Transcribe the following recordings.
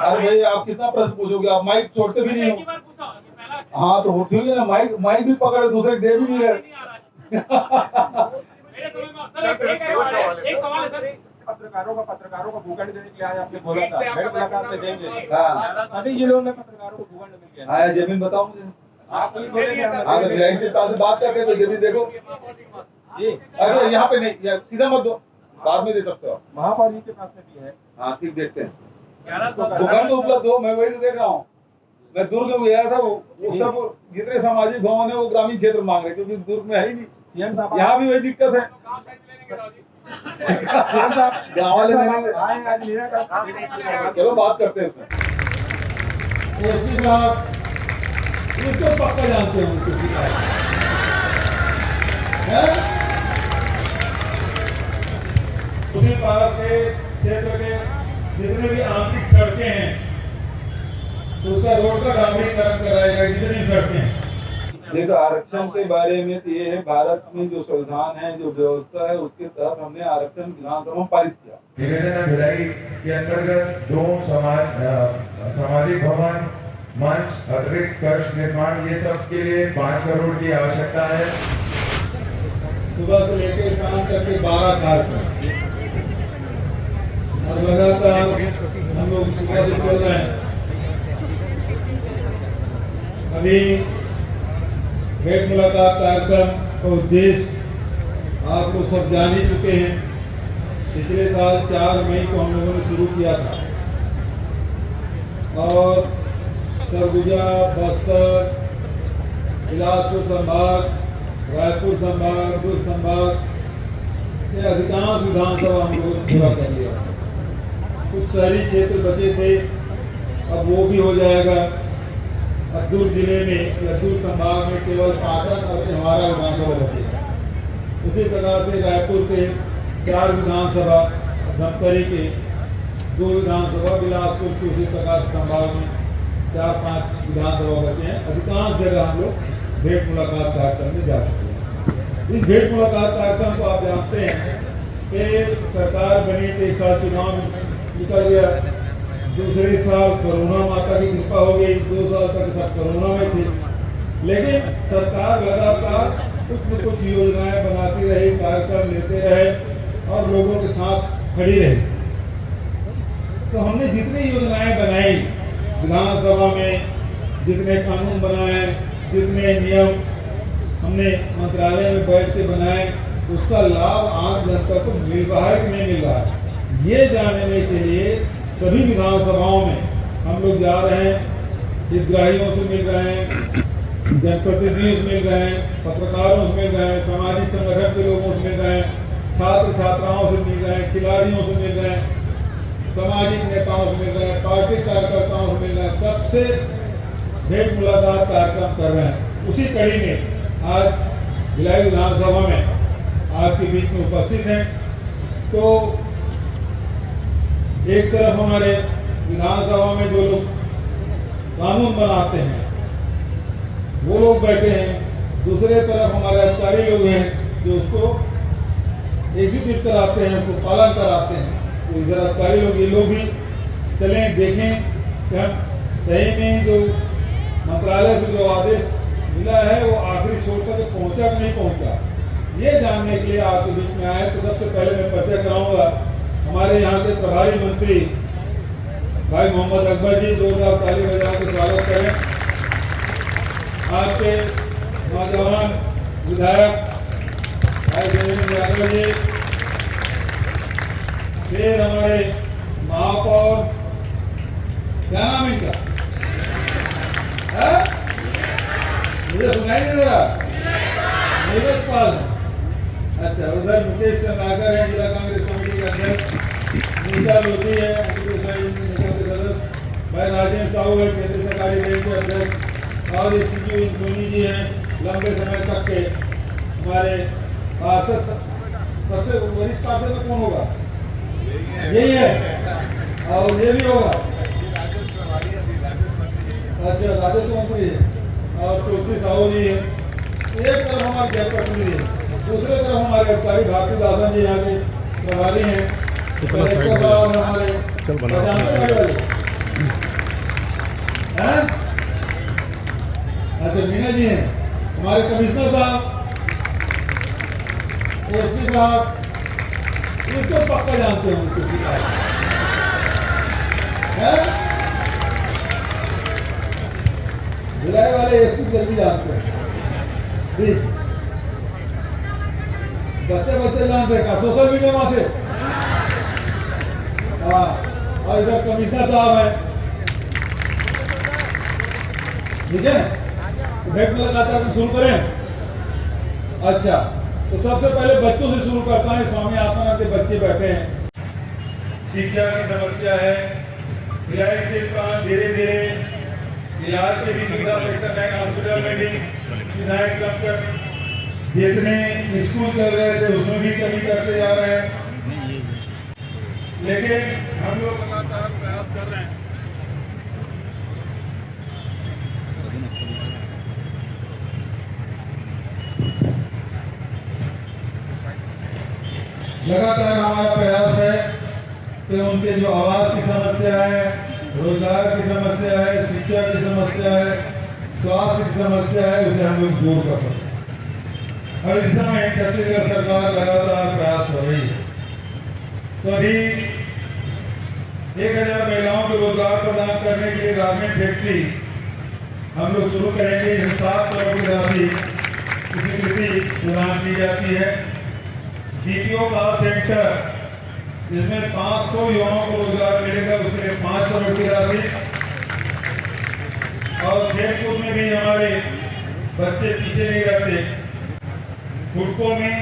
अरे भाई आप कितना प्रश्न पूछोगे, आप माइक छोड़ते भी नहीं हो। हाँ तो ठीक है ना, माइक माइक भी पकड़े दूसरे दे भी नहीं रहे। पत्रकारों को भूखंड देने के लिए आज आपने बोला था, भेंट मुलाकात में जाएंगे। सभी जिलों में पत्रकारों को भूखंड मिल गया। आया जमीन बताओ मुझे। हाँ तो वीआईपी के पास बात करते हैं, जमीन देखो। अरे यहाँ पे नहीं, सीधा मत दो, बाद में दे सकते हो। महापौर जी के पास में भी है। हाँ ठीक, देखते हैं। भूखंड तो उपलब्ध हो, मैं वही तो देख रहा हूँ। मैं दुर्ग में गया था, वो सब जितने सामाजिक भवन है वो ग्रामीण क्षेत्र मांग रहे, क्योंकि दुर्ग में है ही नहीं। यहाँ भी वही दिक्कत है। गाँव वाले देने, चलो बात करते हैं उसमें। उसको पक्का जानते हैं उसी पार के क्षेत्र के जितने भी आंतरिक सड़कें हैं तो उसका रोड का डामरीकरण कराएगा, जितनी सड़कें हैं। देखो आरक्षण के बारे में तो ये है, भारत में जो संविधान है, जो व्यवस्था है, उसके तहत हमने आरक्षण विधानसभा में पारित किया। निवेदन भिलाई के अंतर्गत 2 सामाजिक भवन, मंच, अतिरिक्त कक्ष निर्माण, ये सब के लिए 5 करोड़ की आवश्यकता है। सुबह से लेकर शाम तक के 12 कार्यक्रम और लगातार हम लोग सुबह से चल रहे हैं। अभी भेंट मुलाकात कार्यक्रम का उद्देश्य आप लोग सब जान ही चुके हैं। पिछले साल 4 मई को हम लोगों ने शुरू किया था और सरगुजा, बस्तर, बिलासपुर संभाग, रायपुर संभाग, दुर्ग संभाग के अधिकांश विधानसभा हम लोगों ने पूरा कर लिया। कुछ शहरी क्षेत्र बचे थे, अब वो भी हो जाएगा। अब दुर्ग जिले में या दुर्ग संभाग में केवल 65 और हमारा विधानसभा बचेगा। उसी प्रकार से रायपुर के 4 विधानसभा, धमतरी के 2 विधानसभा, बिलासपुर के उसी प्रकार संभाग में 4-5 विधानसभा बचे हैं। अधिकांश जगह हम लोग भेंट मुलाकात कार्यक्रम में जा चुके हैं। इस भेंट मुलाकात कार्यक्रम को आप जानते हैं कि सरकार बनी, 1 साल चुनाव निकल गया, दूसरे साल कोरोना माता की कृपा हो गई, 2 साल तक सब कोरोना में थे। लेकिन सरकार लगातार कुछ न कुछ योजनाएं बनाती रही, कार्यक्रम लेते रहे और लोगों के साथ खड़ी रही। तो हमने जितनी योजनाएं बनाई विधानसभा में, जितने कानून बनाए, जितने नियम हमने मंत्रालय में बैठ के बनाए, उसका लाभ आम जनता को मिल रहा है कि नहीं मिल रहा है, ये जानने के लिए सभी विधानसभाओं में हम लोग जा रहे हैं। हितग्राहियों से मिल रहे हैं, जनप्रतिनिधियों से मिल रहे हैं, पत्रकारों से मिल रहे हैं, सामाजिक संगठन के लोगों से मिल रहे हैं, छात्र छात्राओं से मिल रहे हैं, खिलाड़ियों से मिल रहे हैं, सामाजिक नेताओं से मिल रहे हैं, पार्टी कार्यकर्ताओं से मिल रहे हैं, सबसे भेंट मुलाकात कार्यक्रम कर रहे हैं। उसी कड़ी में आज भिलाई विधानसभा में आपके बीच में उपस्थित हैं। तो एक तरफ हमारे विधानसभा में जो लोग कानून बनाते हैं वो लोग बैठे हैं, दूसरे तरफ हमारे अधिकारी लोग हैं जो उसको एग्जीक्यूट कराते हैं, उसको पालन कराते हैं। तो इधर अधिकारी लोग, ये लोग भी चलें, देखें कि हम सही में जो मंत्रालय से जो आदेश मिला है वो आखिरी छोर तक पहुँचा कि नहीं पहुँचा, ये जानने के लिए आपके बीच में आए। तो सबसे पहले मैं परिचय कराऊंगा हमारे यहाँ के प्रभारी मंत्री भाई मोहम्मद अकबर जी, जोरदार ताली बजा के स्वागत करें। आपके नौजवान विधायक भाई देवेंद्र यादव जी, फिर हमारे महापौर, क्या नाम इनका, मुझे सुनाई नहीं दे रहा, नीरज पाल। अच्छा, उधर मुकेश चंद्राकर है, जिला कांग्रेस कमेटी के अध्यक्ष, नीता लोधी है, सदस्य भाई राजेंद्र साहू है, केंद्रीय सरकारी बैंक के अध्यक्ष, और सोनी जी हैं, लंबे समय तक के हमारे पार्षद। सबसे वरिष्ठ पार्षद में कौन होगा? यही है, और ये भी होगा। अच्छा, राजस्व मंत्री है और तुलसी साहू जी है। एक तरफ हमारे जनप्रतिनिधि है, दूसरे तरफ हमारे अधिकारी भारती दासन जी यहाँ के प्रभारी हैं, और हमारे हैं? अच्छा मीना जी हैं हमारे कमिश्नर साहब, एसपी साहब, इसको पक्का जानते हैं किसी का भिलाई वाले एसपी जल्दी जानते हैं, प्लीज बच्चे जानते हैं का सोशल मीडिया में से। हाँ और इधर कमिश्नर साहब है, ठीक है भेंट मुलाकात हम शुरू करें। अच्छा तो सबसे पहले बच्चों से शुरू करता है। स्वामी आत्मानंद के बच्चे बैठे हैं। शिक्षा की समस्या है, भिलाई के पास धीरे धीरे इलाज के भी सुविधा सेक्टर बैंक हॉस्पिटल में भी सुविधाएं कम कर, जितने स्कूल चल रहे थे उसमें भी कमी करते जा रहे हैं, लेकिन हम लोग लगातार प्रयास कर रहे हैं। लगातार हमारा प्रयास है कि उनके जो आवास की समस्या है, रोजगार की समस्या है, शिक्षा की समस्या है, स्वास्थ्य की समस्या है, उसे हम लोग दूर कर सकते हैं। और इस समय छत्तीसगढ़ सरकार लगातार प्रयास कर रही है। तो अभी 1000 महिलाओं को रोजगार प्रदान करने के लिए गारमेंट फैक्ट्री हम लोग शुरू करेंगे। 7 करोड़ की राशि स्वीकृति प्रदान की जाती है। DPO का सेंटर जिसमें 500 युवाओं को रोजगार मिलेगा, उसके लिए 5 करोड़ की राशि। और खेलकूद में भी हमारे बच्चे पीछे नहीं रहते। फुटको में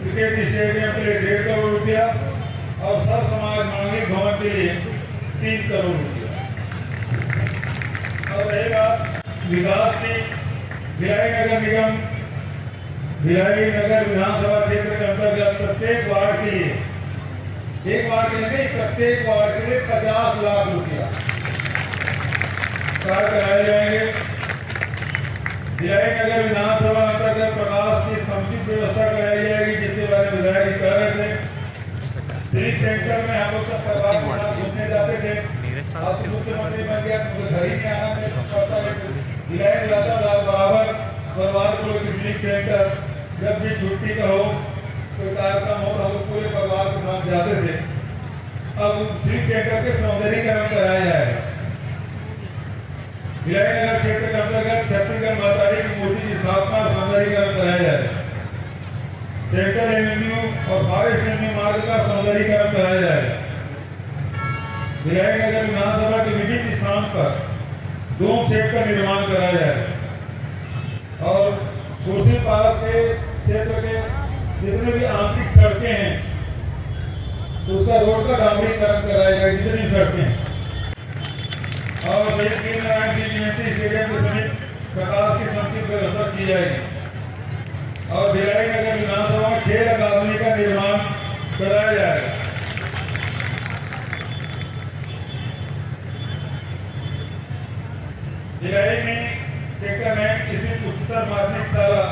क्रिकेट स्टेडियम के लिए 1.5 करोड़ रुपया और सब समाज मांगे भवन के लिए 3 करोड़ रुपया। और रहेगा विकास की, भिलाई नगर निगम भिलाई नगर विधानसभा क्षेत्र के अंतर्गत प्रत्येक वार्ड के लिए, एक वार्ड के लिए नहीं, प्रत्येक वार्ड के लिए 50 लाख रुपया कार्य कराए जाएंगे। भिलाई नगर विधानसभा अंतर्गत प्रकाश की समुचित व्यवस्था कराई जाएगी, जिसके बारे में विधायक कह रहे थे। सिविक सेंटर में हम लोग सब परिवार के साथ घूमने जाते थे। अब तो मुख्यमंत्री बन गया, मुझे घर ही नहीं आना पड़ता है। भिलाई जाता था बराबर परिवार को लेकर सिविक सेंटर, जब भी छुट्टी का हो कोई कार्यक्रम हो हम लोग पूरे परिवार के साथ जाते थे। अब सिविक सेंटर के सौंदर्यीकरण कराया जाएगा। भिलाई नगर क्षेत्र के अंतर्गत छत्तीसगढ़ महतारी की मूर्ति की स्थापना और सौंदर्यीकरण कराया जाएगा। सेंट्रल एवेन्यू और फॉरेस्ट एवेन्यू मार्ग का सौंदर्यीकरण कराया जाएगा। भिलाई नगर विधानसभा के विभिन्न स्थान पर डोम सेट का निर्माण कराया जाएगा। और तुलसी पार्क के क्षेत्र के जितने भी आंतरिक सड़कें हैं तो उसका रोड का डामरीकरण कराया जाएगा, जितनी सड़कें हैं। और नारायण जी यूनिवर्सिटी स्टेडियम के समीप प्रकाश की समुचित व्यवस्था की जाएगी। और भिलाई नगर विधानसभा में खेल अकादमी का निर्माण कराया जाएगा। भिलाई में सेक्टर 9 स्थित उच्चतर माध्यमिक शाला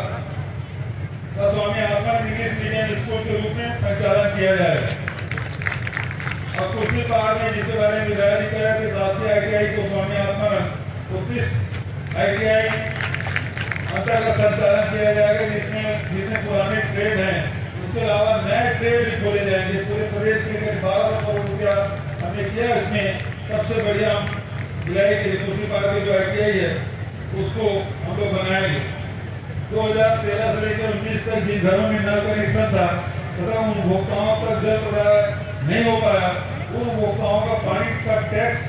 का Swami Atmanand English medium school के रूप में संचालन किया जाएगा। और कुर्सी पहाड़ में जिसके बारे में विधायक जी कह रहे थे, शासकीय ITI को स्वामी आत्मानंद उत्कृष्ट ITI अंतर्गत संचालन किया जाएगा, जिसमें पुराने ट्रेड हैं, उसके अलावा नए ट्रेड भी खोले जाएंगे। पूरे प्रदेश के लिए 12 करोड़ रुपया हमने किया। इसमें सबसे बढ़िया भिलाई के कुर्सी पहाड़ की जो ITI है उसको हम लोग बनाएंगे। 2013 से लेकर 19 तक जिन घरों में नल कनेक्शन था तथा उन उपभोक्ताओं तक जल प्रदाय नहीं हो पाया, उन उपभोक्ताओं का पानी का टैक्स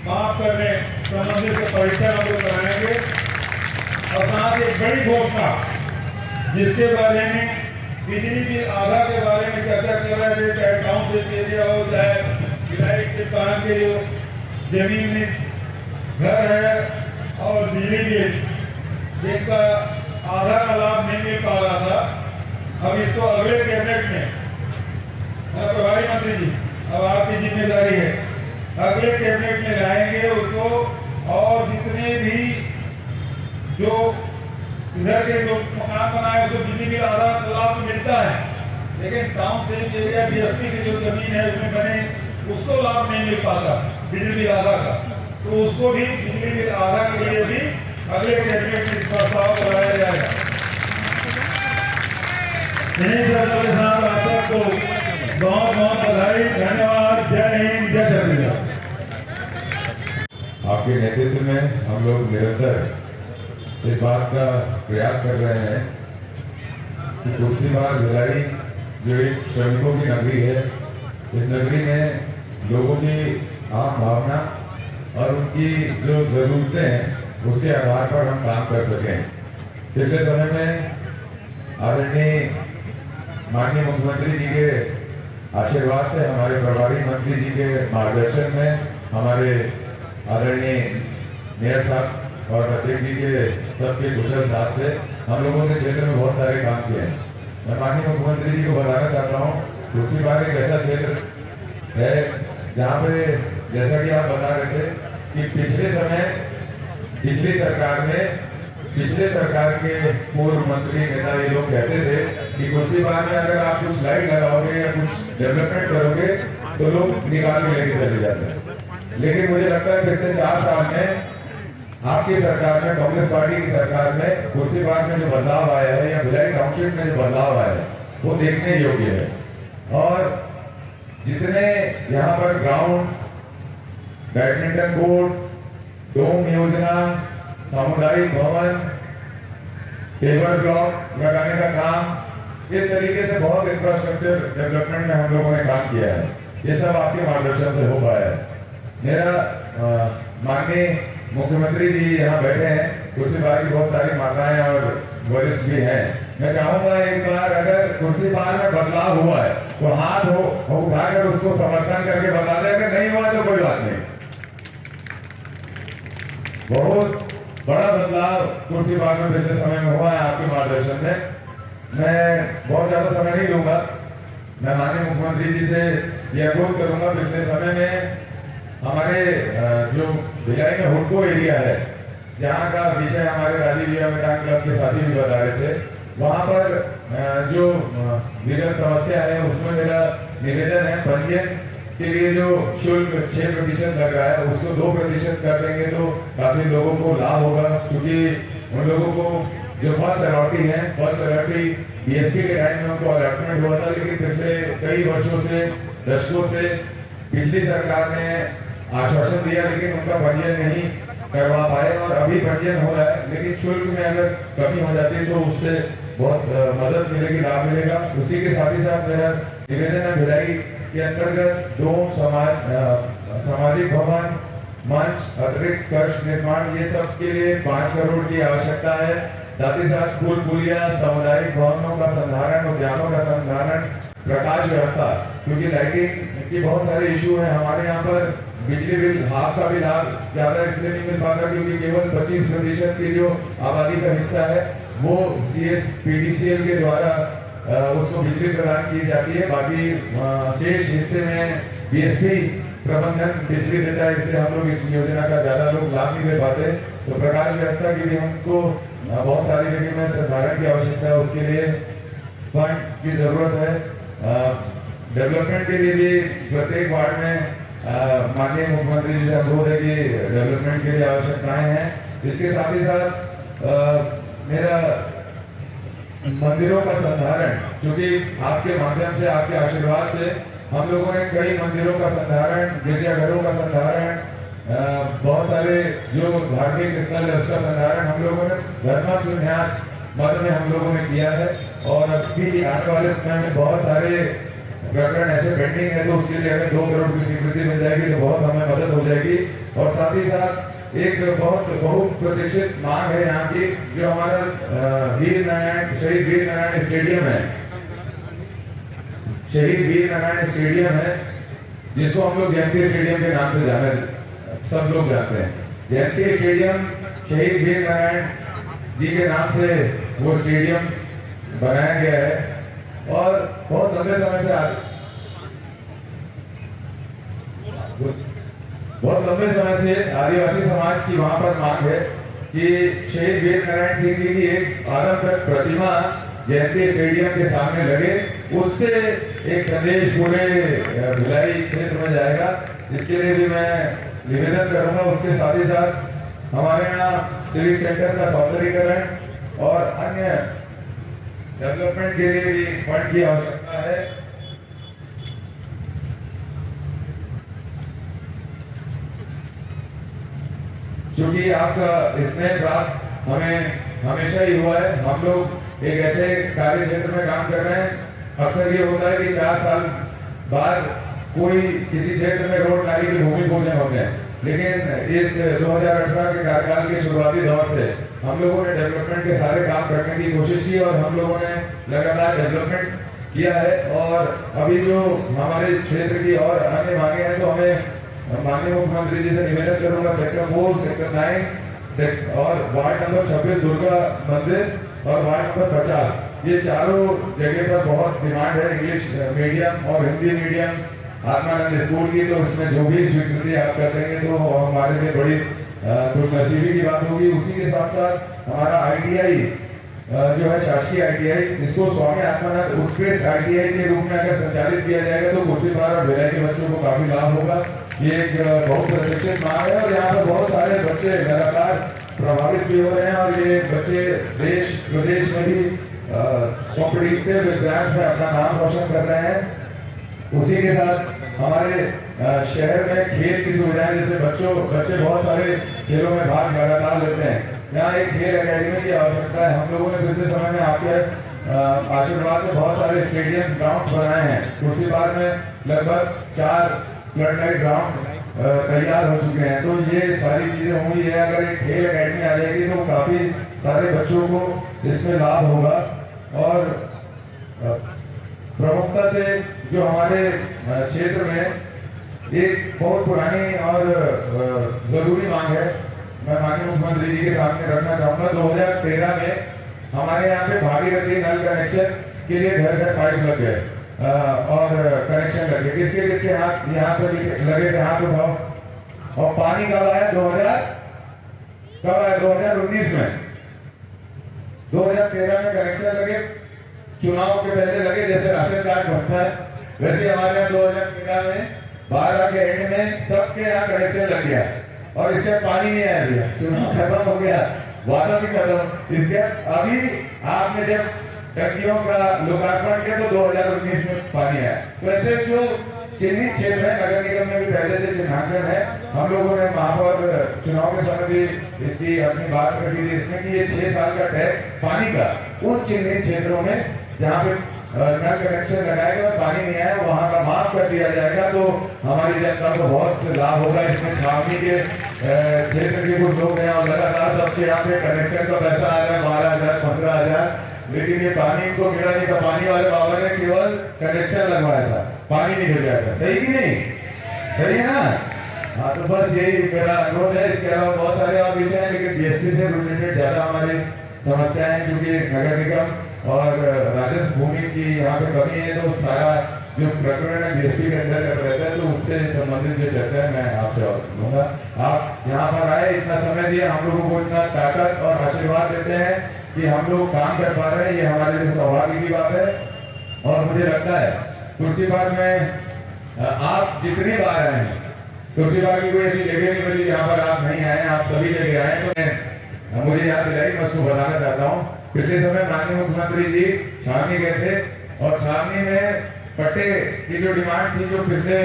माफ करने संबंधित परीक्षा हम लोग कराएंगे। और साथ एक बड़ी घोषणा जिसके बारे में बिजली बिल आधा के बारे में चर्चा कर रहे थे, चाहे टाउनशिप एरिया हो, चाहे भिलाई के पान के जो जमीन में घर है और बिजली बिल जिनका आधा का लाभ नहीं मिल पा रहा था, अब इसको अगले कैबिनेट में प्रभारी मंत्री जी अब आपकी जिम्मेदारी है, अगले कैबिनेट में लाएंगे उसको। और जितने भी जो इधर के जो मकान बनाए उसको बिजली बिल आधा लाभ मिलता है, लेकिन टाउनशिप एरिया BSP की जो जमीन है उसमें बने उसको लाभ नहीं मिल पाता बिजली बिल आधा का। तो उसको भी बिजली बिल आधा के लिए भी अगले कैबिनेट में प्रस्ताव कराया जाएगा। के साथ आप सबको बहुत बहुत बधाई, धन्यवाद। जय हिंद, जय जगन्नाथ। आपके नेतृत्व में हम लोग निरंतर इस बात का प्रयास कर रहे हैं कि तुलसीबाग भिलाई जो एक श्रमिकों की नगरी है, इस नगरी में लोगों की आम भावना और उनकी जो ज़रूरतें हैं उसके आधार पर हम काम कर सकें। पिछले समय में आदरणीय माननीय मुख्यमंत्री जी के आशीर्वाद से, हमारे प्रभारी मंत्री जी के मार्गदर्शन में, हमारे आदरणीय मेयर साहब और अध्यक्ष जी के सबके कुशल साथ से हम लोगों ने क्षेत्र में बहुत सारे काम किए हैं। मैं माननीय मुख्यमंत्री जी को बताना चाहता हूँ, तुलसीबाग एक ऐसा क्षेत्र है जहाँ पे जैसा कि आप बता रहे थे कि पिछले सरकार के पूर्व मंत्री नेता ये लोग कहते थे कि तुलसीबाग में अगर आप कुछ लाइट लगाओगे या कुछ डेवलपमेंट करोगे तो लोग निकाल के लेके चले जाते हैं। लेकिन मुझे लगता है पिछले 4 साल में आपकी सरकार में, कांग्रेस पार्टी की सरकार में तुलसीबाग में जो बदलाव आया है या भिलाई टाउनशिप में जो बदलाव आया है वो देखने योग्य है। और जितने यहाँ पर ग्राउंड्स, बैडमिंटन कोर्ट, डोम योजना, सामुदायिक भवन, पेवर ब्लॉक लगाने का काम, इस तरीके से बहुत इंफ्रास्ट्रक्चर डेवलपमेंट में हम लोगों ने काम किया है। ये सब आपके मार्गदर्शन से हो पाया है। मेरा माननीय मुख्यमंत्री जी यहाँ बैठे हैं, तुलसीबाग की बहुत सारी माताएं और वरिष्ठ भी हैं। मैं चाहूंगा एक बार अगर तुलसीबाग में बदलाव हुआ है तो हाथ हो उठाकर उसको समर्थन करके बता दें, अगर नहीं हुआ तो कोई बात नहीं। बहुत बड़ा बदलाव तुलसीबाग में पिछले समय में हुआ है आपके मार्गदर्शन में। मैं बहुत ज्यादा समय नहीं लूंगा। मैं माननीय मुख्यमंत्री जी से यह अनुरोध करूंगा, पिछले समय में हमारे जो भिलाई में हुडको एरिया है, जहाँ का विषय हमारे राजीव युवा मैदान क्लब के साथी भी बता रहे थे, वहाँ पर जो विरल समस्या है उसमें मेरा निवेदन है, पंजीयन के लिए जो शुल्क 6% लग रहा है उसको 2% कर देंगे तो काफी लोगों को लाभ होगा। क्योंकि उन लोगों को जो फर्स्ट अलॉटी है, फर्स्ट अलॉटी बीएसपी के टाइम में उनको अलॉटमेंट हुआ था, लेकिन पिछले कई वर्षों से, दशकों से पिछली सरकार ने आश्वासन दिया लेकिन उनका पंजीयन नहीं करवा पाए और अभी पंजीयन हो रहा है। लेकिन शुल्क में अगर कमी हो जाती है तो उससे बहुत मदद मिलेगी, लाभ मिलेगा। उसी के साथ ही साथ मेरा निवेदन है, भिलाई के अंतर्गत डोम, सामाजिक भवन, मंच, अतिरिक्त कक्ष निर्माण, ये सब के लिए 5 करोड़ की आवश्यकता है। साथ ही साथ पुल पुलिया, सामुदायिक भवनों का संधारण, उद्यानों का संधारण, प्रकाश व्यवस्था, क्योंकि लाइटिंग की बहुत सारे इशू है हमारे यहाँ पर। बिजली बिल हाफ का भी लाभ ज्यादा इसलिए नहीं मिल पाता क्योंकि केवल 25% की जो आबादी का हिस्सा है वो CSPDCL के द्वारा उसको बिजली प्रदान की जाती है। बाकी शेष हिस्से में BSP प्रबंधन बिजली देता है, इसलिए हम लोग इस योजना का ज्यादा लोग लाभ नहीं ले पाते। तो प्रकाश व्यवस्था की भी हमको बहुत सारी जगह में संधारण की आवश्यकता है, उसके लिए फंड की जरूरत है। डेवलपमेंट के लिए भी प्रत्येक वार्ड में माननीय मुख्यमंत्री जी से अनुरोध है कि डेवलपमेंट के लिए आवश्यकताएं हैं। इसके साथ ही साथ मेरा मंदिरों का संधारण, क्योंकि आपके माध्यम से, आपके आशीर्वाद से हम लोगों ने कई मंदिरों का संधारण, गिरजाघरों का संधारण, बहुत सारे जो धार्मिक स्थल है उसका संधारण हम लोगों ने धर्मान्यास मद में हम लोगों ने किया है। और अभी आने वाले समय में बहुत सारे प्रकरण ऐसे पेंडिंग है, तो उसके लिए अगर 2 करोड़ की स्वीकृति मिल जाएगी तो बहुत हमें मदद हो जाएगी। और साथ ही साथ एक बहुत बहुप्रतीक्षित मांग है यहाँ की, जो हमारा शहीद वीर नारायण स्टेडियम है, शहीद वीर नारायण स्टेडियम है, जिसको हम लोग जयंती स्टेडियम के नाम से जाने, सब लोग जानते हैं। जयंती स्टेडियम शहीद वीर नारायण जी के नाम से वो स्टेडियम बनाया गया है और बहुत लंबे समय से आदिवासी समाज की वहां पर मांग है कि शहीद वीर नारायण सिंह जी की एक पारंपरिक प्रतिमा जयंती स्टेडियम के सामने लगे, उससे एक संदेश पूरे भिलाई क्षेत्र में जाएगा। इसके लिए भी मैं निवेदन करूंगा। उसके साथ ही साथ हमारे यहाँ सिविक सेंटर का सौंदर्यीकरण और अन्य डेवलपमेंट के लिए भी फंड की आवश्यकता है। क्योंकि आपका स्नेह प्राप्त हमें हमेशा ही हुआ है। हम लोग एक ऐसे कार्य क्षेत्र में काम कर रहे हैं, अक्सर ये होता है कि 4 साल बाद कोई किसी क्षेत्र में रोड नाली के भूमि पूजन होते हैं, लेकिन इस 2018 के कार्यकाल के शुरुआती दौर से हम लोगों ने डेवलपमेंट के सारे काम करने की कोशिश की और हम लोगों ने लगातार डेवलपमेंट किया है। और अभी जो हमारे क्षेत्र की और अन्य मांगे हैं, तो हमें माननीय मुख्यमंत्री जी से निवेदन करूंगा, सेक्टर 4, सेक्टर 9 और वार्ड नंबर 26 दुर्गा मंदिर और वार्ड नंबर 50, ये चारों जगह पर बहुत डिमांड है इंग्लिश मीडियम और हिंदी मीडियम आत्मानंद स्कूल की। तो इसमें जो भी स्वीकृति आप कर देंगे तो हमारे लिए बड़ी खुशनसीबी की बात होगी। उसी के साथ साथ हमारा ITI जो है शासकीय ITI, इसको स्वामी आत्मानंद उत्कृष्ट ITI के रूप में अगर संचालित किया जाएगा तो कुर्सीपार और भिलाई के बच्चों को काफी लाभ होगा। ये एक बहुत प्रशिक्षित मांग है और यहाँ पर बहुत सारे बच्चे लगातार प्रभावित भी हो रहे हैं और ये बच्चे देश विदेश में भी कॉम्पिटिटिव एग्जाम्स में अपना नाम रोशन कर रहे हैं। उसी के साथ हमारे शहर में खेल की सुविधाएं, जैसे बच्चे बहुत सारे खेलों में भाग लगातार लेते हैं। यहाँ एक खेल एकेडमी की आवश्यकता है। हम लोगों ने पिछले समय में आपके आशीर्वाद से बहुत सारे स्टेडियम ग्राउंड बनाए हैं। कुर्सीपार में लगभग 4 फ्लडलाइट ग्राउंड तैयार हो चुके हैं। तो ये सारी चीजें हुई है। अगर एक खेल एकेडमी आ जाएगी तो काफी सारे बच्चों को इसमें लाभ होगा। और प्रमुखता से जो हमारे क्षेत्र में एक बहुत पुरानी और जरूरी मांग है, मैं माननीय मुख्यमंत्री जी के सामने रखना चाहूंगा। 2013 में हमारे यहाँ पे भागीरथी नल कनेक्शन के लिए घर घर पाइप लग गए और कनेक्शन लगे। किसके हाथ यहाँ पे लगे थे, हाथ उठाओ। और पानी कब आया? 2019 में। 2013 में कनेक्शन लगे, चुनाव के पहले लगे। जैसे राशन कार्ड बनता है वैसे हमारे यहाँ 2013 में 12 के एंड में सबके यहाँ कनेक्शन लग गया और इसके पानी नहीं आया। चुनाव खत्म हो गया, वादा भी खत्म। इसके अभी आपने जब टंकियों का लोकार्पण किया तो 2019 में पानी आया। तो ऐसे जो चिन्हित क्षेत्र है, नगर निगम में भी पहले से चिन्हांकन है। हम लोगों ने वहां पर चुनाव के समय भी इसकी अपनी बात रखी थी इसमें कि ये 6 साल का टैक्स पानी का उन चिन्हित क्षेत्रों में जहाँ पे नल कनेक्शन लगाएगा और पानी नहीं आया वहां का माफ कर दिया जाएगा। तो हमारी जनता को बहुत लाभ होगा। इसमें छावनी के क्षेत्र के कुछ लोग हैं और लगातार सबके यहाँ पे कनेक्शन का पैसा आ रहा है 12,000 15,000, लेकिन ये पानी को मिला नहीं था। पानी वाले बाबा ने केवल कनेक्शन लगवाया था, पानी नहीं भेजा था। सही कि नहीं? सही है ना? हाँ, तो बस यही मेरा अनुरोध है। इसके अलावा बहुत सारे और विषय हैं, लेकिन BSP से रिलेटेड ज्यादा हमारी समस्याएं हैं। क्योंकि नगर निगम और राजस्व भूमि की यहाँ पे कमी है, तो सारा जो प्रकरण है BSP के अंदर रहता है, तो उससे संबंधित जो चर्चा है मैं आपसे लूंगा। आप यहाँ पर आए, इतना समय दिया, हम लोगों को इतना ताकत और आशीर्वाद देते हैं कि हम लोग काम कर पा रहे हैं। ये हमारे लिए सौभाग्य की बात है। और मुझे लगता है कुर्सीपार में आप जितनी बार आए हैं, कुर्सीपार की कोई ऐसी जगह नहीं मिली जहाँ पर आप नहीं आए, आप सभी जगह आए। तो मैं मुझे याद दिलाई, मैं उसको बताना चाहता हूँ। पिछले समय माननीय मुख्यमंत्री जी छावनी गए थे और छावनी में पट्टे की जो डिमांड थी, जो पिछले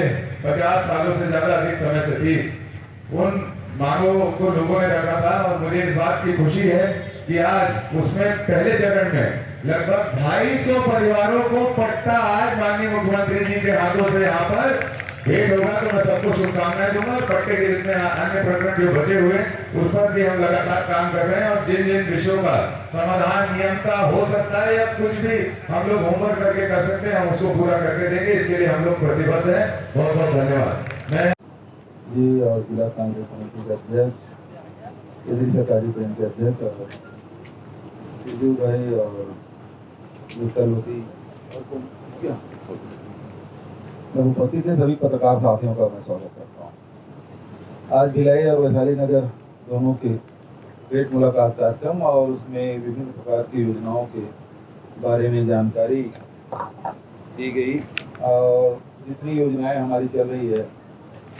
50 सालों से ज्यादा अधिक समय से थी, उन मांगों को लोगों ने रखा था। और मुझे इस बात की खुशी है कि आज उसमें पहले चरण में लगभग 250 परिवारों को पट्टा आज माननीय मुख्यमंत्री जी के हाथों से यहाँ पर भेंट होगा। तो मैं सबको शुभकामनाएं दूंगा। पट्टे के जितने अन्य प्रकरण जो बचे हुए उस पर भी हम लगातार काम कर रहे हैं और जिन जिन विषयों का समाधान नियमता हो सकता है या कुछ भी हम लोग होमवर्क करके कर सकते हैं, हम उसको पूरा करके देंगे। इसके लिए हम लोग प्रतिबद्ध हैं। बहुत बहुत धन्यवाद। मैं जी और जिला कांग्रेस कमेटी के अध्यक्ष, यदि सरकारी बैंक के अध्यक्ष और सिद्धू भाई और वित्तलोती और क्या रघुपति के सभी पत्रकार साथियों का मैं स्वागत करता हूँ। आज भिलाई और वैशाली नगर दोनों के भेंट मुलाकात कार्यक्रम और उसमें विभिन्न प्रकार की योजनाओं के बारे में जानकारी दी गई। और जितनी योजनाएं हमारी चल रही है,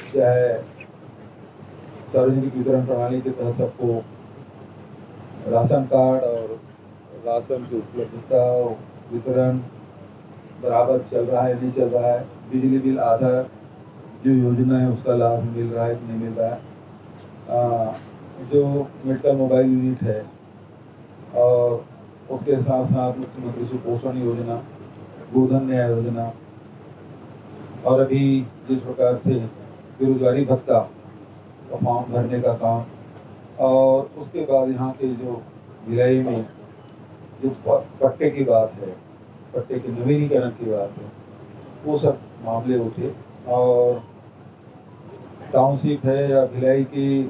चाहे सार्वजनिक वितरण प्रणाली के तहत सबको राशन कार्ड और राशन की उपलब्धता वितरण बराबर चल रहा है नहीं चल रहा है, बिजली बिल आधार जो योजना है उसका लाभ मिल रहा है कि नहीं मिल रहा है, जो मेडिकल मोबाइल यूनिट है और उसके साथ साथ मुख्यमंत्री सुपोषण योजना, गोधन न्याय योजना और अभी जिस प्रकार से बेरोजगारी भत्ता का फॉर्म भरने का काम, और उसके बाद यहाँ के जो भिलाई में जो पट्टे की बात है, पट्टे के नवीनीकरण की बात है, वो सब मामले उठे। और टाउनशिप है या भिलाई की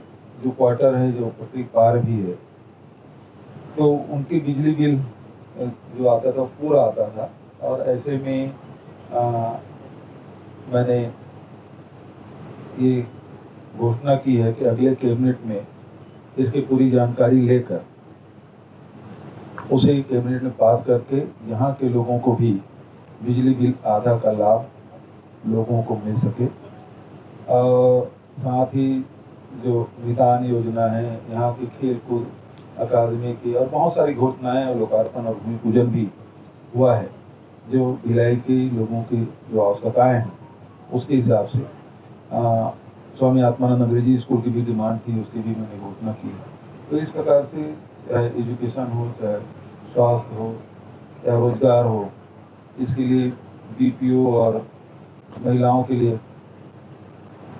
जो क्वार्टर है जो पट्टी पार भी है, तो उनकी बिजली बिल जो आता था पूरा आता था। और ऐसे में मैंने ये घोषणा की है कि अगले कैबिनेट में इसकी पूरी जानकारी लेकर उसे कैबिनेट में पास करके यहाँ के लोगों को भी बिजली बिल आधा का लाभ लोगों को मिल सके। और साथ ही जो निदान योजना है, यहाँ की खेल कूद अकादमी की और बहुत सारी घोषणाएं और लोकार्पण और भूमि पूजन भी हुआ है, जो भिलाई के लोगों की जो आवश्यकताएं हैं उसके हिसाब से। स्वामी आत्मानंद अंग्रेजी स्कूल की भी डिमांड थी, उसकी भी मैंने घोषणा की है। तो इस प्रकार से चाहे एजुकेशन हो, चाहे स्वास्थ्य हो, चाहे रोजगार हो, इसके लिए बीपीओ और महिलाओं के लिए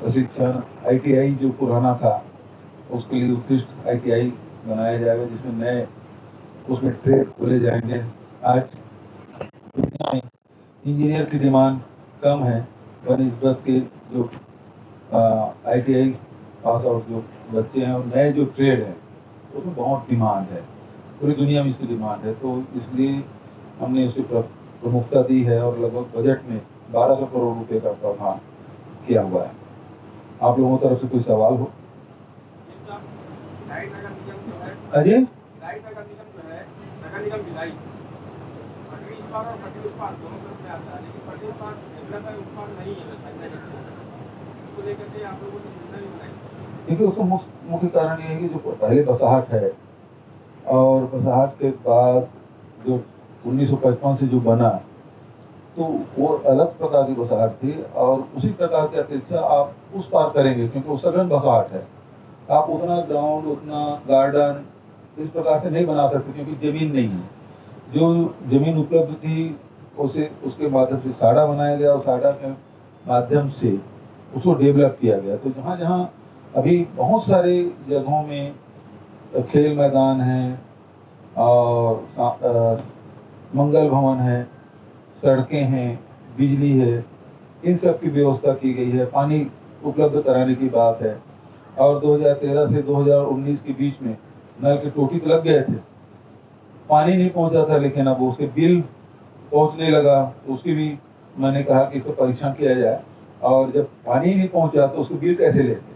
प्रशिक्षण, आईटीआई जो पुराना था उसके लिए उत्कृष्ट आईटीआई बनाया जाएगा, जिसमें नए उसमें ट्रेड खोले जाएंगे। आज दुनिया में इंजीनियर की डिमांड कम है बनिस्बत के जो आईटीआई पास आउट जो बच्चे हैं और नए जो ट्रेड है उसमें बहुत डिमांड है, पूरी दुनिया में इसकी डिमांड है। तो इसलिए हमने उसे प्रमुखता दी है और लगभग बजट में 1200 करोड़ रुपए का प्रावधान किया हुआ है। आप लोगों की तरफ से कोई सवाल हो? अजय नगर निगम भिलाई पटरी इस पार और पटरी उस पार दोनों तरफ में आता है, लेकिन पटरी उस पार डेवलप है, उस पार नहीं है उसको लेकर के आप लोगों ने योजना नहीं बनाई। देखिए उसका मुख्य कारण ये है कि जो पहले बसाहट है और बसाहट के बाद जो 1955 से जो बना तो वो अलग प्रकार की बसाहट थी, और उसी प्रकार की अपेक्षा आप उस पार करेंगे क्योंकि वो सघन बसाहट है। आप उतना ग्राउंड, उतना गार्डन इस प्रकार से नहीं बना सकते क्योंकि जमीन नहीं है। जो जमीन उपलब्ध थी उसे उसके माध्यम से साड़ा बनाया गया और साड़ा के माध्यम से उसको डेवलप किया गया। तो जहाँ जहाँ अभी बहुत सारे जगहों में खेल मैदान है और मंगल भवन है, सड़कें हैं, बिजली है, इन सब की व्यवस्था की गई है, पानी उपलब्ध कराने की बात है। और 2013 से 2019 के बीच में नल के टोटी तो लग गए थे, पानी नहीं पहुंचा था, लेकिन अब उसके बिल पहुंचने लगा। उसकी भी मैंने कहा कि इसका परीक्षण किया जाए, और जब पानी नहीं पहुंचा तो उसको बिल कैसे लेते,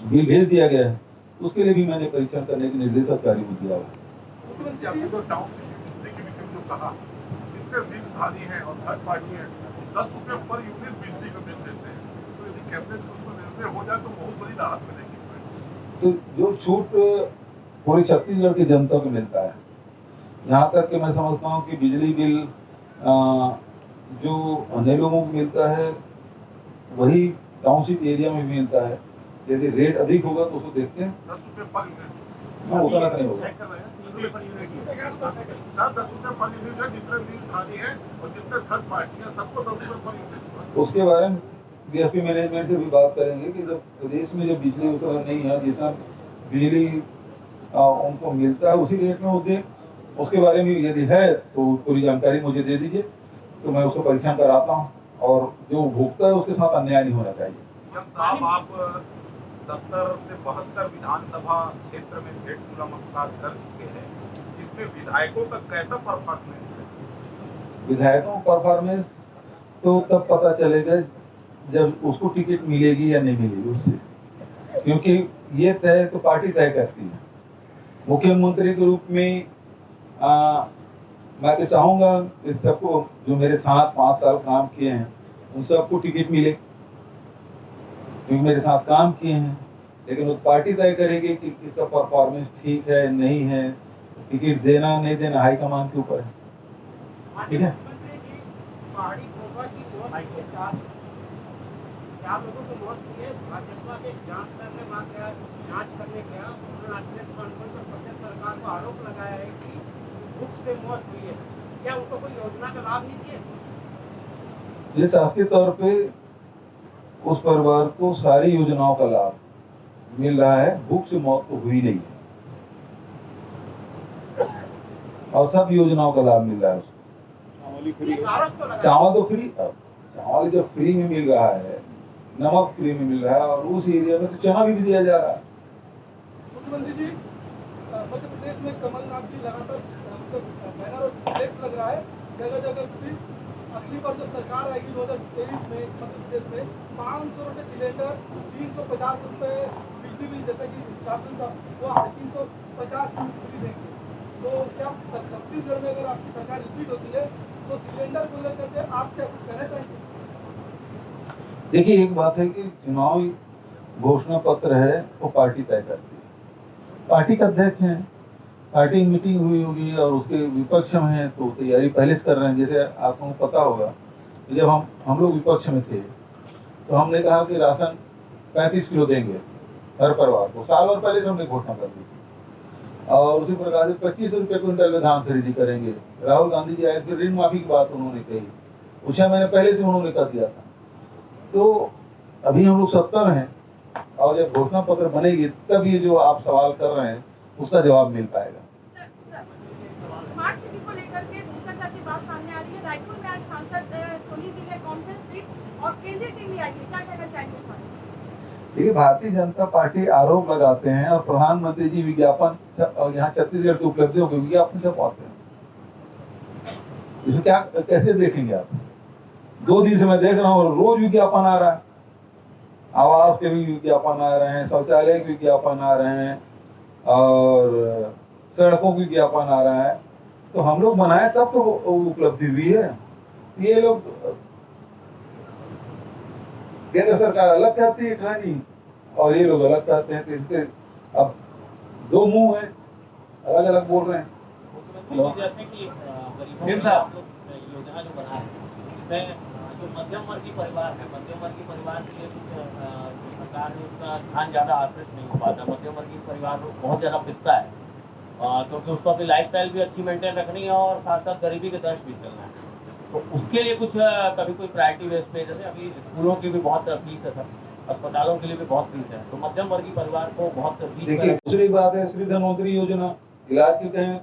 बिल भेज दिया गया है, उसके लिए भी मैंने परीक्षण करने के निर्देश अधिकारी को दिया है। है और थर्ड पार्टी है 10 रुपए पर यूनिट बिजली का बिल देते हैं, तो यदि कैबिनेट उसमें निर्णय हो जाए तो बहुत बड़ी राहत मिलेगी। तो जो छूट पूरी छत्तीसगढ़ की जनता को मिलता है, यहाँ तक कि मैं समझता हूँ कि बिजली बिल जो अन्य लोगों को मिलता है वही टाउनशिप एरिया में भी मिलता है। यदि रेट अधिक होगा तो उसको देखते हैं 10 रुपए पर यूनिट, हाँ उतना नहीं होगा। 10 रुपए पर यूनिट है, जितने वीरधारी है और जितने थर्ड पार्टी है सबको 10 रुपए पर यूनिट। उसके बारे में बीएसपी मैनेजमेंट से भी बात करेंगे कि जब प्रदेश में जब बिजली उतना नहीं है, जितना बिजली उनको मिलता है उसी रेट में वो दे। उसके बारे में यदि है तो पूरी जानकारी मुझे दे दीजिए, तो मैं उसका परीक्षण कराता हूँ, और जो उपभोक्ता है उसके साथ अन्याय नहीं होना चाहिए। साहब आप 70 से 72 विधानसभा क्षेत्र में भेंट मुलाकात कर चुके हैं, इसमें विधायकों का कैसा परफॉर्मेंस है? विधायकों का परफॉर्मेंस तो तब पता चलेगा जब उसको टिकट मिलेगी या नहीं मिलेगी उससे, क्योंकि ये तय तो पार्टी तय करती है। मुख्यमंत्री के रूप में मैं तो चाहूँगा कि सबको जो मेरे साथ 5 साल काम किए हैं उन सबको टिकट मिले, क्योंकि मेरे साथ काम किए हैं। लेकिन वो पार्टी तय करेगी कि किसका परफॉर्मेंस ठीक है नहीं है, टिकट देना नहीं देना हाईकमान के ऊपर है। ठीक है, मुख्यमंत्री जी पहाड़ी कोबरा की मौत के साथ 4 लोगों की मौत हुई है। भाजपा के जांच करने गया उन्होंने अखिलेश कॉन्फ्रेंस में प्रदेश सरकार को आरोप लगाया है कि भूख से मौत हुई है। क्या उनको कोई योजना का लाभ नहीं दिए? ये शासकीय तौर पे उस परिवार को सारी योजनाओं का लाभ मिल रहा है, भूख से मौत तो हुई नहीं है और सब योजनाओं का लाभ मिल रहा है उसको। एक आरोप तो लगा चावल तो फ्री, चावल जब फ्री में मिल रहा है, नमक फ्री में मिल रहा है और उस एरिया में तो चना भी दिया जा रहा है। मुख्यमंत्री जी मध्य प्रदेश में कमलनाथ जी लगातार बैनर और फ्लेक्स लग रहा है जगह जगह भी। अगली बार जब सरकार आएगी 2023 में मध्य प्रदेश में 500 रुपये सिलेंडर, 350 रुपये बिजली बिल, जैसा कि शासन का वो 350 फ्री देंगे। तो क्या छत्तीसगढ़ में अगर आपकी सरकार रिपीट होती है तो सिलेंडर को लेकर के आप क्या कुछ कहना चाहेंगे? देखिए, एक बात है कि चुनावी घोषणा पत्र है वो पार्टी तय करती है, पार्टी का अध्यक्ष हैं, पार्टी मीटिंग हुई होगी और उसके विपक्ष में हैं तो तैयारी पहले से कर रहे हैं। जैसे आपको पता होगा कि जब हम लोग विपक्ष में थे तो हमने कहा कि राशन 35 किलो देंगे हर परिवार को, साल और पहले से हमने घोषणा कर दी थी। और उसी प्रकार से 25 रुपये क्विंटल में धान खरीदी करेंगे। राहुल गांधी जी आए फिर ऋण माफी की बात उन्होंने कही, कुछ महीने पहले से उन्होंने कर दिया था। तो अभी हम लोग सत्ता में हैं और जब घोषणा पत्र बनेगी तब ये जो आप सवाल कर रहे हैं उसका जवाब मिल पाएगा। स्मार्ट सिटी को लेकर के धोखा जाती बात सामने आ रही है। रायपुर में आज सांसद सोनी जी ने कॉन्फ्रेंस ली और केंद्रीय टीम भी आई है, क्या कहना चाहेंगे? देखिए, भारतीय जनता पार्टी आरोप लगाते हैं और प्रधानमंत्री जी विज्ञापन यहाँ छत्तीसगढ़ की उपलब्धियों के विज्ञापन छपवाते हैं। इसमें क्या कैसे देखेंगे आप? 2 दिन से मैं देख रहा हूँ रोज विज्ञापन आ रहा है, आवास के भी विज्ञापन आ रहे हैं, शौचालय के विज्ञापन आ रहे हैं और सड़कों के विज्ञापन आ रहा है। तो हम लोग बनाए तब तो उपलब्धि हुई है। ये लोग केंद्र सरकार अलग कहती है कहानी और ये लोग अलग कहते हैं, तो इसके अब 2 मुंह हैं, अलग अलग बोल रहे हैं। जैसे कि योजना जो बना है उसमें जो मध्यम वर्गीय परिवार है, मध्यम वर्गीय परिवार के लिए कुछ सरकार ने उसका ध्यान ज़्यादा आकर्षित नहीं हो पाता। मध्यम वर्गीय परिवार बहुत ज़्यादा पिसता है क्योंकि उसको अपनी लाइफ स्टाइल भी अच्छी मेंटेन रखनी है और साथ साथ गरीबी के दर्श भी चलना है। तो उसके लिए कुछ कभी कोई प्रायोरिटी बेस पे, जैसे अभी स्कूलों की भी बहुत फीस है सर, अस्पतालों के लिए भी बहुत फीस है, तो मध्यम वर्गीय परिवार को बहुत फीस। देखिए, दूसरी बात है श्री धनवंतरी योजना, इलाज के कहें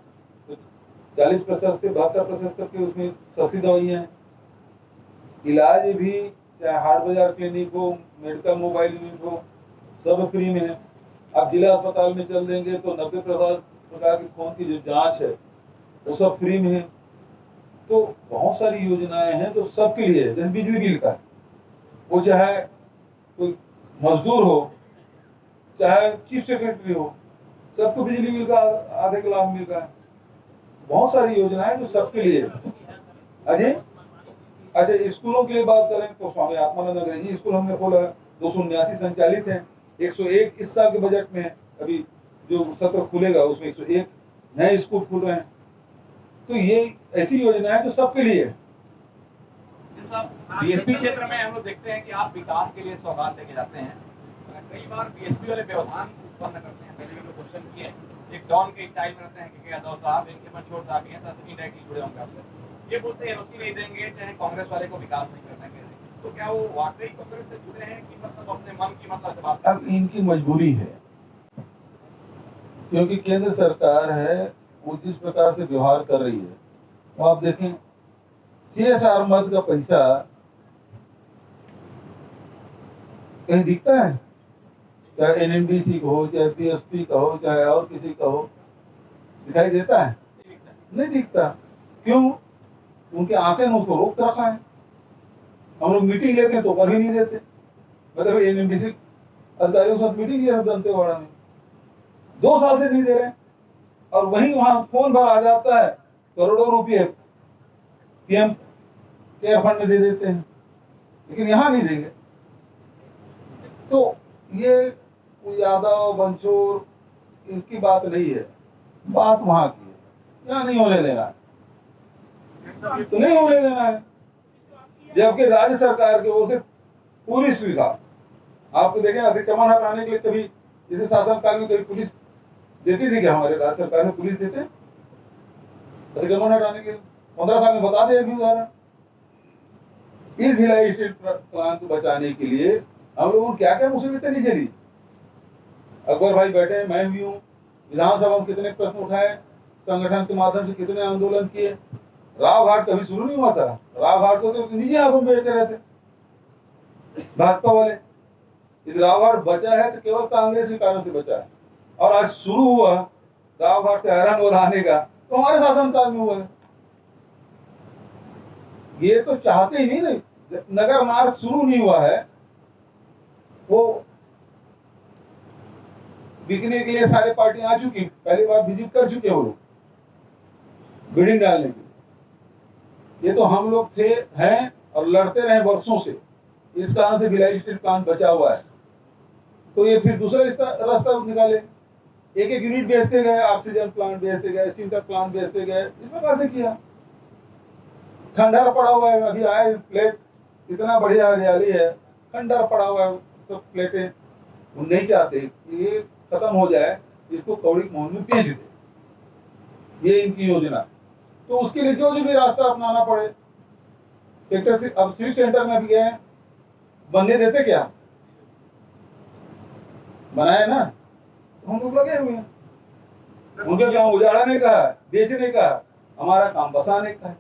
तो 40% से 72% तक के उसमें सस्ती दवाइयाँ हैं। इलाज भी चाहे हाट बाजार क्लिनिक हो, मेडिकल मोबाइल यूनिट हो, सब फ्री में है। आप जिला अस्पताल में चल देंगे तो 90% प्रकार की खून की जो जांच है वो सब फ्री में है। तो बहुत सारी योजनाएं हैं जो सबके लिए है। जैसे बिजली बिल का, वो चाहे कोई मजदूर हो चाहे चीफ सेक्रेटरी हो, सबको बिजली बिल का आधे का लाभ मिल रहा है। बहुत सारी योजनाएं जो सबके लिए है। अजय, अच्छा, स्कूलों के लिए बात करें तो स्वामी आत्मानंद अंग्रेजी स्कूल हमने खोला है, 279 संचालित हैं, 101 इस साल के बजट में है। अभी जो सत्र खुलेगा उसमें 101 नए स्कूल खुल रहे हैं। तो ये ऐसी योजना है जो सबके लिए है। बीएसपी क्षेत्र में हम लोग देखते हैं कि आप विकास के लिए सौगात लेके जाते हैं, कई बार बीएसपी वाले व्यवधान उत्पन्न करते हैं। पहले भी लोग क्वेश्चन किए, एक डॉन के स्टाइल में रहते हैं कि यादव साहब, इनके मनछोड़ साहब ये साथ इनडायरेक्टली जुड़े होंगे आपसे। ये बोलते हैं एनओसी नहीं देंगे, चाहे कांग्रेस वाले को विकास नहीं करना कह रहे। तो क्या वो वाकई कांग्रेस से जुड़े हैं कि मतलब अपने मन की मतलब से बात? अब इनकी मजबूरी है, क्योंकि केंद्र सरकार है वो जिस प्रकार से व्यवहार कर रही है, तो आप देखें CSR मद का पैसा कहीं दिखता है? चाहे NMDC का हो, चाहे PSP का हो, चाहे और किसी का हो, दिखाई देता है? नहीं दिखता। क्यों? उनके आंखें ने उसको रोक रखा है। हम लोग मीटिंग लेते हैं तो कर भी नहीं देते। मतलब NMDC अधिकारियों के साथ मीटिंग लिया दंतेवाड़ा में, 2 साल से नहीं दे रहे हैं और वहीं वहां फोन भर आ जाता है, करोड़ों रुपये PM केयर फंड में दे देते हैं, लेकिन यहाँ नहीं देंगे। तो ये यादव बंचूर इनकी बात नहीं है, बात वहां की है। यहाँ नहीं होने देना है, तो नहीं होने देना है। जबकि राज्य सरकार की ओर से पूरी सुविधा, आपको देखें अतिक्रमण हटाने के लिए कभी जैसे शासन काल में कभी पुलिस देती थी क्या? हमारे राज्य सरकार में पुलिस देते अतिक्रमण हटाने के लिए? 15 साल में बता दे अभी उदाहरण। इस भिलाई स्टील प्लांट को बचाने के लिए हम लोगों को क्या क्या मुसीबतें नहीं झेली। अकबर भाई बैठे, मैं भी हूँ, विधानसभा में कितने प्रश्न उठाए, संगठन के माध्यम से कितने आंदोलन किए। राव घाट कभी शुरू नहीं हुआ था। राव घाट को तो निजी हाथों में बेचते रहते भाजपा वाले। इस राव घाट बचा है तो केवल कांग्रेस के कारण से बचा है, और आज शुरू हुआ राव घाट से आयरन और आने का तो हमारे शासनकाल में हुआ है। ये तो चाहते ही नहीं। नगर मार्ग शुरू नहीं हुआ है, वो बिकने के लिए सारे पार्टियां आ चुकी, पहली बार विजिट कर चुके हो लोग बिल्डिंग डालने के लिए। ये तो हम लोग थे, हैं और लड़ते रहे वर्षों से, इस कारण से भिलाई स्टील प्लांट बचा हुआ है। तो ये फिर दूसरा रास्ता निकाले, एक एक यूनिट बेचते गए, ऑक्सीजन प्लांट बेचते गए, सिंटर प्लांट बेचते गए, इस प्रकार से किया। खंडहर पड़ा हुआ है, अभी आए प्लेट, इतना बढ़िया हरियाली है, खंडहर पड़ा हुआ है, सब प्लेटें। वो नहीं चाहते ये खत्म हो जाए, इसको कौड़ी मोहन में बेच दे, ये इनकी योजना। तो उसके लिए जो भी रास्ता अपनाना पड़े। सेक्टर से अब सिविल सेंटर में भी गए, बनने देते क्या? बनाए ना, तो हम लोग लगे हुए हैं। उनका काम उजाड़ने का है, बेचने का, हमारा काम बसाने का है।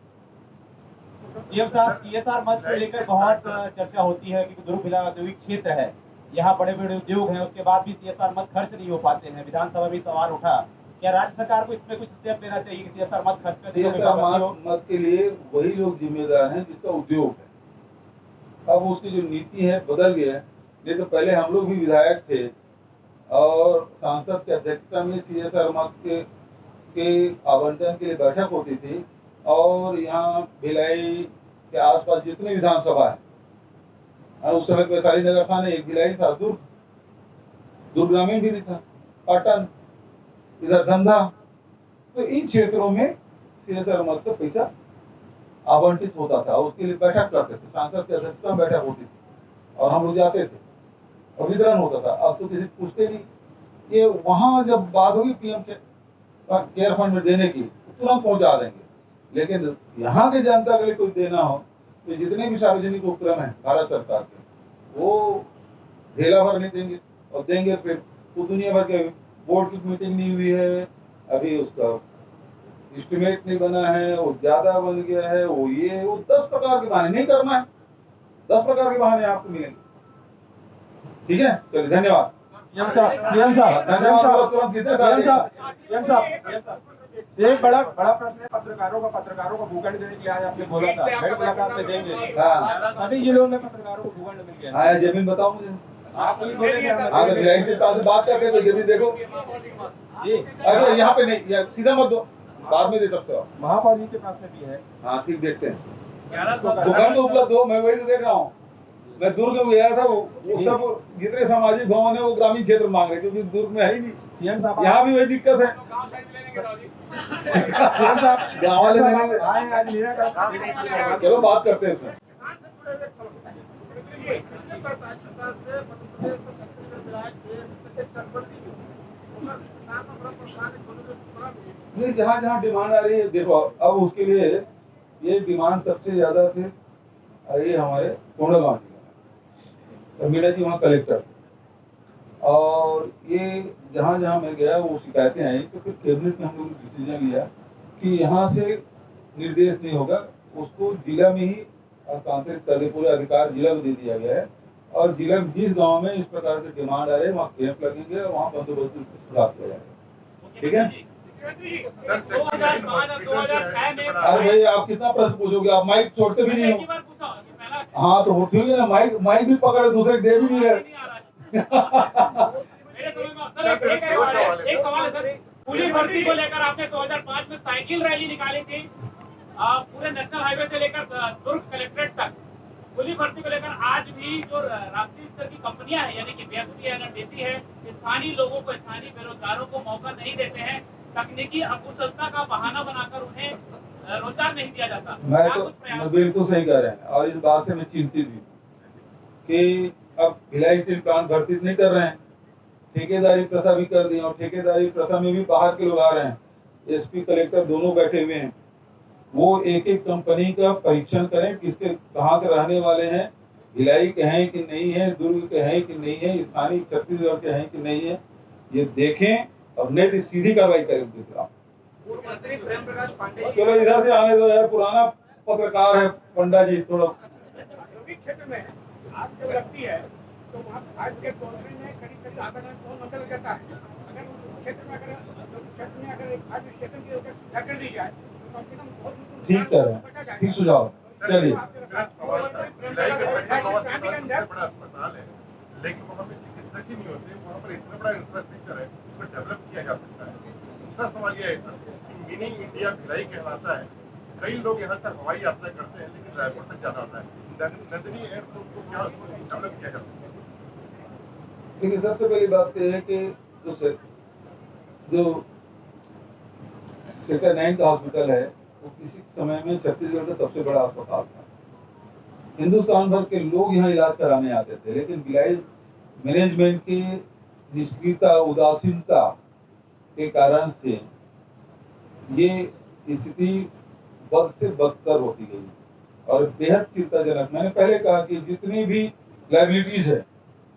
सीएम साहब, सीएसआर मद को लेकर बहुत चर्चा होती है कि दुर्ग जिला औद्योगिक क्षेत्र है, यहाँ बड़े बड़े उद्योग हैं, उसके बाद भी सीएसआर मद खर्च नहीं हो पाते हैं। विधानसभा में सवाल उठा, क्या राज्य सरकार को इसमें कुछ स्टेप लेना चाहिए कि सीएसआर मद खर्च कर? सीएसआर मद के लिए वही लोग जिम्मेदार हैं जिसका उद्योग है। अब उसकी जो नीति है बदल गया है। नहीं तो पहले हम लोग भी विधायक थे और सांसद की अध्यक्षता में सीएसआर मद के आवंटन के लिए बैठक होती थी, और यहाँ भिलाई के आसपास जितने विधानसभा है, उस समय वैशाली नगर था, एक भिलाई था, दुर्ग ग्रामीण भी नहीं था, पाटन, इधर धंधा। तो इन क्षेत्रों में सीएसआर मद का पैसा आवंटित होता था, उसके लिए बैठक करते थे, सांसद की अध्यक्षता में बैठक होती थी और हम लोग जाते थे और वितरण होता था। अब तो किसी पूछते नहीं। ये वहां जब बात होगी पीएम केयर फंड में देने की, तुरंत पहुंचा देंगे। लेकिन यहाँ के जनता के लिए कुछ देना हो तो जितने भी सार्वजनिक उपक्रम हैं भारत सरकार के, वो ढेला भर नहीं देंगे, और देंगे फिर वो दुनिया भर के बोर्ड की मीटिंग नहीं हुई है, अभी उसका एस्टिमेट नहीं बना है, वो ज्यादा बन गया है, वो ये वो 10 प्रकार के बहाने नहीं करना है। 10 प्रकार के बहाने आपको मिलेंगे। ठीक है, चलिए, धन्यवाद। धन्यवाद। तुरंत कितने सारे एक बड़ा प्रश्न है पत्रकारों को भूखंड देने के लिए आज आपने बोला था, भेंट मुलाकात में देंगे। सभी जिलों में पत्रकारों को भूखंड मिल गया है। जमीन बताओ मुझे। आप ही बोले तो भिलाई के पास बात करते हैं, जमीन देखो। अरे यहाँ पे नहीं, सीधा मत दो, बाद में दे सकते हो। महापौर जी के पास में भी है। हाँ ठीक, देखते हैं। भूखंड तो उपलब्ध हो, मैं वही तो देख रहा हूँ। मैं दुर्ग में गया था, वो सब जितने सामाजिक भवन है वो ग्रामीण क्षेत्र मांग रहे, क्योंकि दुर्ग में है ही नहीं। यहाँ भी वही दिक्कत है। गाँव वाले चलो बात करते हैं उसमें। नहीं, जहाँ जहाँ डिमांड आ रही है, देखो अब उसके लिए ये डिमांड सबसे ज्यादा थे ये हमारे कोंडागांव जिले में। तो मीणा जी वहाँ कलेक्टर थे, और ये जहाँ जहाँ मैं गया वो शिकायतें आई, तो फिर कैबिनेट में हम लोगों ने डिसीजन लिया कि यहाँ से निर्देश नहीं होगा, उसको जिला में ही हस्तांतरित कर दे, पूरे अधिकार जिला में दे दिया गया है। और जिला में जिस गांव में इस प्रकार के डिमांड आ रहे हैं वहाँ कैंप लगेंगे और वहाँ बंदोबस्त सुधार किया जाएगा। ठीक है। अरे भाई आप कितना प्रश्न पूछोगे, आप माइक छोड़ते भी नहीं हो। हाँ तो ठीक है ना, माइक भी पकड़े, दूसरे दे भी नहीं रहे। एक सवाल है सर, पुलिस भर्ती को लेकर आपने 2005 में साइकिल रैली निकाली थी, पूरे नेशनल हाईवे से लेकर दुर्ग कलेक्ट्रेट तक खुली भर्ती को लेकर आज भी जो राष्ट्रीय स्तर की कंपनियां हैं, यानी कि बीएसपी है, एनएमडीसी है, स्थानीय लोगों को, स्थानीय बेरोजगारों को मौका नहीं देते हैं, तकनीकी अकुशलता का बहाना बनाकर उन्हें रोजगार नहीं दिया जाता। मैं बिल्कुल सही कह रहे हैं, और इस बात से मैं चिंतित भी कि अब भिलाई स्टील प्लांट भर्ती नहीं कर रहे हैं, ठेकेदारी प्रथा भी कर दी, और ठेकेदारी प्रथा में भी बाहर के लोग आ रहे हैं। एसपी कलेक्टर दोनों बैठे हुए हैं, वो एक एक कंपनी का परीक्षण करें, किसके कहाँ के रहने वाले हैं, भिलाई के हैं कि नहीं है, दुर्ग के हैं कि नहीं है, स्थानीय छत्तीसगढ़ के हैं कि नहीं है, ये देखें और नहीं तो सीधी कार्रवाई करें उनके खिलाफ। चलो इधर से आने दो यार, पुराना पत्रकार है पंडा जी, थोड़ा क्षेत्र में आग जब लगती है तो वहाँ फायर ब्रिगेड पहुँचने में करीब आधा घंटा लग जाता है। अगर उस क्षेत्र में अगर एक फायर स्टेशन की सुविधा कर दी जाए तो कम से कम बहुत ठीक है, ठीक सुझाव। चलिए, भिलाई का सबसे बड़ा अस्पताल है, लेकिन वहाँ पे चिकित्सक ही नहीं होते, वहाँ पर इतना बड़ा इंफ्रास्ट्रक्चर है, उसको डेवलप किया जा सकता है। दूसरा सवाल यह है सर कि मिनी इंडिया भिलाई कहलाता है, कई लोग यहाँ से हवाई यात्रा करते हैं, लेकिन रायपुर तक जाना होता है। नंदनी एयरपोर्ट को क्या डेवलप किया जा सकता है? देखिए, सबसे पहली बात यह है कि जो सेक्टर 9 का हॉस्पिटल है वो किसी समय में छत्तीसगढ़ का सबसे बड़ा अस्पताल था। हिंदुस्तान भर के लोग यहाँ इलाज कराने आते थे, लेकिन भिलाई मैनेजमेंट की निष्क्रियता, उदासीनता के कारण से ये स्थिति बद से बदतर होती गई और बेहद चिंताजनक। मैंने पहले कहा कि जितनी भी लाइबिलिटीज है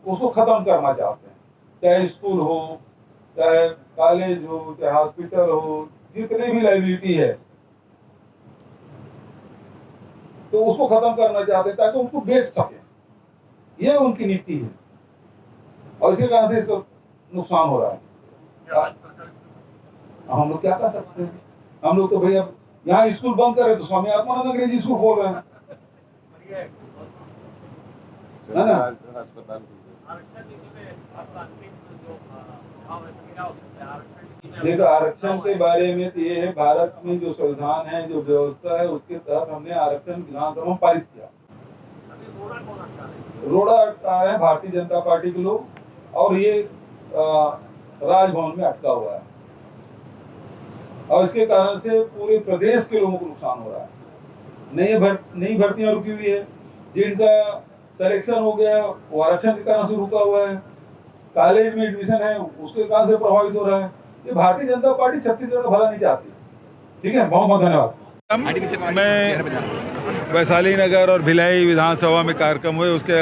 उसको खत्म करना चाहते हैं, चाहे स्कूल हो, चाहे कॉलेज हो, चाहे हॉस्पिटल हो, जितनी भी लाइबिलिटी है तो उसको खत्म करना चाहते हैं ताकि उसको बेच सके। यह उनकी नीति है और इसी कारण से इसका नुकसान हो रहा है। हम लोग क्या कर सकते हैं? हम लोग तो भैया यहाँ स्कूल बंद कर रहे तो स्वामी आत्मानंद अंग्रेजी स्कूल खोल रहे हैं, है ना? देखो, आरक्षण के बारे में तो ये है, भारत में जो संविधान है, जो व्यवस्था है, उसके तहत हमने आरक्षण विधानसभा में पारित किया। रोड़ा अटका रहे हैं भारतीय जनता पार्टी के लोग, और ये राजभवन में अटका हुआ है, और इसके कारण से पूरे प्रदेश के लोगों को नुकसान हो रहा है। नई भर्तियां रुकी हुई है, जिनका सिलेक्शन हो गया वो आरक्षण के कारण से रुका हुआ है, कॉलेज में एडमिशन है उसके कारण से प्रभावित हो रहा है। ये भारतीय जनता पार्टी छत्तीसगढ़ का भला नहीं चाहती। ठीक है, बहुत बहुत धन्यवाद। मैं वैशाली नगर और भिलाई विधानसभा में कार्यक्रम हुए, उसके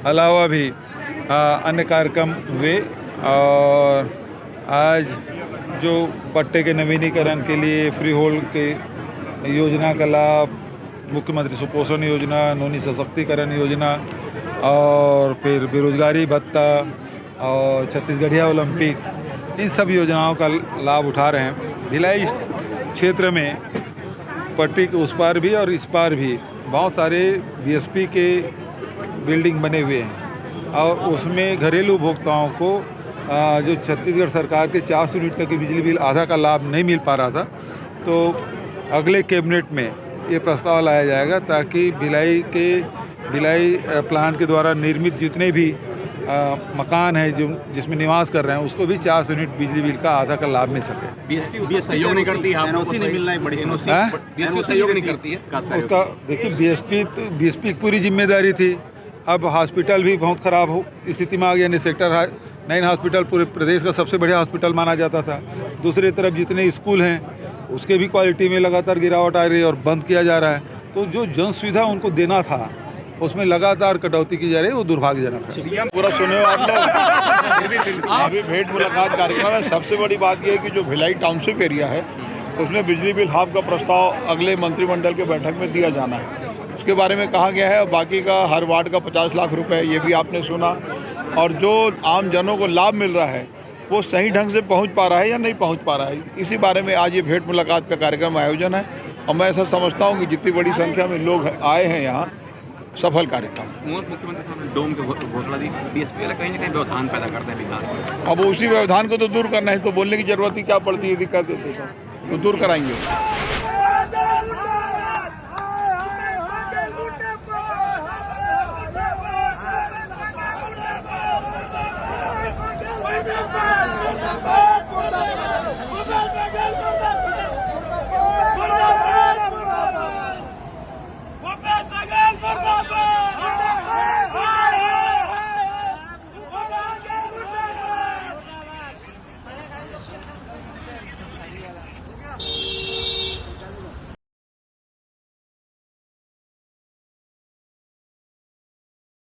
अलावा भी अन्य कार्यक्रम हुए, और आज जो पट्टे के नवीनीकरण के लिए फ्री होल्ड के योजना का लाभ, मुख्यमंत्री सुपोषण योजना, नौनी सशक्तिकरण योजना, और फिर बेरोजगारी भत्ता और छत्तीसगढ़िया ओलंपिक, इन सब योजनाओं का लाभ उठा रहे हैं। भिलाई क्षेत्र में पट्टी के उस पार भी और इस पार भी बहुत सारे बीएसपी के बिल्डिंग बने हुए हैं, और उसमें घरेलू उपभोक्ताओं को जो छत्तीसगढ़ सरकार के 400 यूनिट तक की बिजली बिल आधा का लाभ नहीं मिल पा रहा था, तो अगले कैबिनेट में ये प्रस्ताव लाया जाएगा ताकि भिलाई प्लांट के द्वारा निर्मित जितने भी मकान है जो जिसमें निवास कर रहे हैं उसको भी 400 यूनिट बिजली बिल का आधा का लाभ मिल सके। बीएसपी सहयोग नहीं करती है, एनओसी नहीं मिलना है, बड़ी बीएसपी सहयोग नहीं करती है उसका। देखिए, बीएसपी की पूरी जिम्मेदारी थी। अब हॉस्पिटल भी बहुत ख़राब हो स्थिति में आ गया। सेक्टर 9 हॉस्पिटल पूरे प्रदेश का सबसे बढ़िया हॉस्पिटल माना जाता था। दूसरी तरफ जितने स्कूल हैं उसके भी क्वालिटी में लगातार गिरावट आ रही है और बंद किया जा रहा है। तो जो जन सुविधा उनको देना था उसमें लगातार कटौती की जा रही है, वो दुर्भाग्यजनक है। पूरा सुने हो आप लोग। अभी भेंट मुलाकात कार्यक्रम है। सबसे बड़ी बात यह है कि जो भिलाई टाउनशिप एरिया है उसमें बिजली बिल हाफ का प्रस्ताव अगले मंत्रिमंडल के बैठक में दिया जाना है, उसके बारे में कहा गया है। बाकी का हर वार्ड का 50 लाख रुपए, ये भी आपने सुना। और जो आम जनों को लाभ मिल रहा है वो सही ढंग से पहुंच पा रहा है या नहीं पहुंच पा रहा है, इसी बारे में आज ये भेंट मुलाकात का कार्यक्रम आयोजन है। और मैं ऐसा समझता हूँ कि जितनी बड़ी संख्या में लोग आए हैं यहाँ, सफल कार्यक्रम। मुख्यमंत्री साहब ने डोम की घोषणा दी, बीएसपी वाले कहीं ना कहीं व्यवधान पैदा करते हैं विकास में। अब उसी व्यवधान को तो दूर करना है, तो बोलने की जरूरत ही क्या पड़ती है, दिक्कत देते तो दूर कराएंगे।